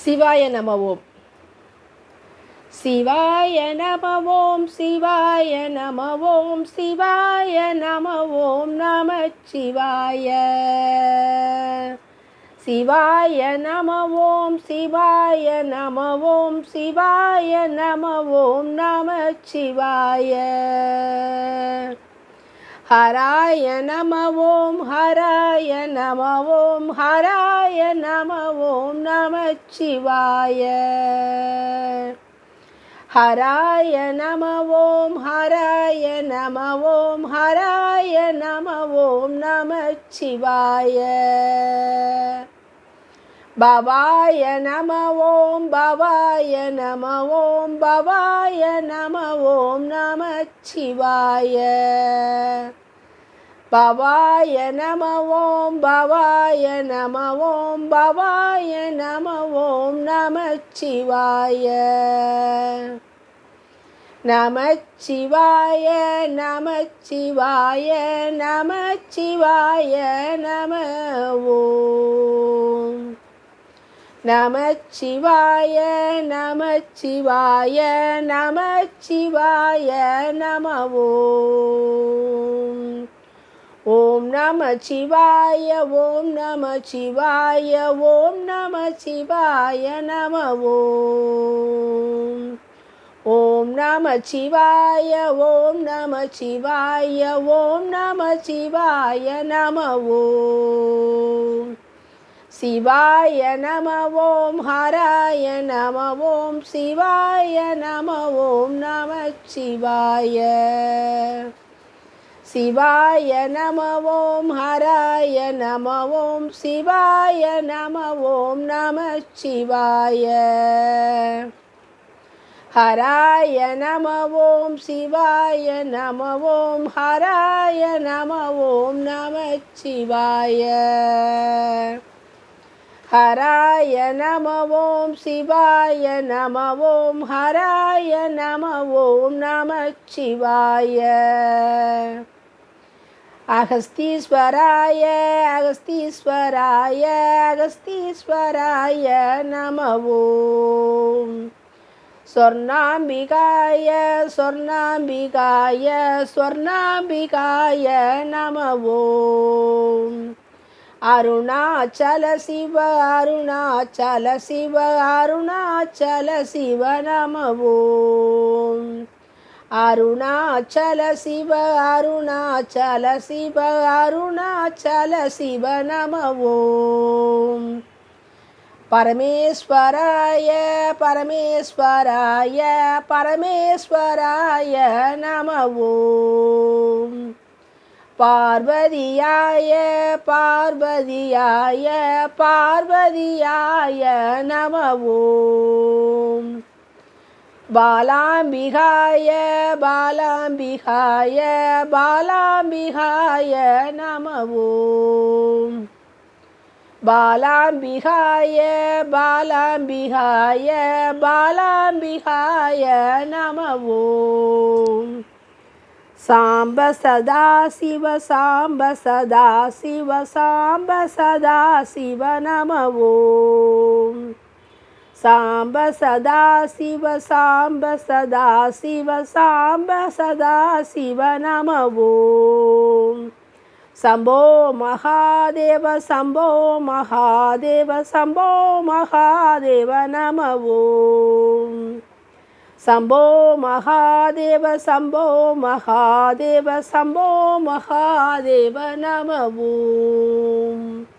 சிவாய நம ஓம். சிவாய நம ஓம். சிவாய நம ஓம். சிவாய நம ஓம். நமச்சிவாய. சிவாய நம ஓம். சிவாய நம ஓம். சிவாய நம ஓம். நமச்சிவாய. ஹராய நம ஓம். ஹராய நம ஓம். ஹராய நம ஓம். நமச்சிவாய. ஹராய நம ஓம். ஹராய நம ஓம். ஹராய நம ஓம். நமச்சிவாய. பவாய நம ஓம். பவாய நம ஓம். பவாய நம ஓம். நமச்சிவாய. பவாய நம ஓம். பவாய நம ஓம். பவாய நம ஓம். நமச்சிவாய. நமச்சிவாய. நமச்சிவாய. நமச்சிவாய நம ஓம். நமச்சிவாய. நமச்சிவாய. நமச்சிவாய நம ஓம். ஓம் நம சிவாய. ஓம் நம சிவாய. ஓம் நம சிவாய நம ஓம். ஓம் நம சிவாய. ஓம் நம சிவாய. ஓம் நம சிவாய நம ஓம். சிவாய நம ஓம். ஹராய நம ஓம். சிவாய நம ஓம். நமச்சிவாய. சிவாய நம ஓம். ஹராய நம ஓம். சிவாய நம ஓம். நமச்சிவாய. ஹராய நம ஓம். சிவாய நம ஓம். ஹராய நம ஓம். நமச்சிவாய. ஹராய நம ஓம். சிவாய நம ஓம். ஹராய நம ஓம். நமச்சிவாய. அகஸ்தீஸ்வராய. அகஸ்தீஸ்வராய. அகஸ்தீஸ்வராய நம ஓம். சொர்ணாம்பிகாய. சொர்ணாம்பிகாய. சொர்ணாம்பிகாய நம ஓம். அருணாச்சல சிவ. அருணாச்சல சிவ. அருணாச்சல சிவ நம ஓம். அருணாச்சல சிவ. அருணாச்சல சிவ. அருணாச்சல சிவ நம ஓம். பரமேஸ்வராய. பரமேஸ்வராய. பரமேஸ்வராய நம ஓம். பார்வதியாய. பார்வதியாய. பார்வதியாய நம ஓம். பாலாம்பிகாய. பாலாம்பிகாய. பாலாம்பிகாய நம ஓம். பாலாம்பிகாய. பாலாம்பிகாய. பாலாம்பிகாய நம ஓம். சாம்ப சதா சிவ. சாம்ப சதா சிவ. சாம்ப சதா சிவ நம ஓம். சாம்ப சதா சிவ. சாம்ப சதா சிவ. சாம்ப சதா சிவ நம ஓம். சம்போ மகாதேவ. சம்போ மகாதேவ. சம்போ மகாதேவ நம ஓம். சம்போ மகாதேவ. சம்போ மகாதேவ. சம்போ மகாதேவ நம ஓம்.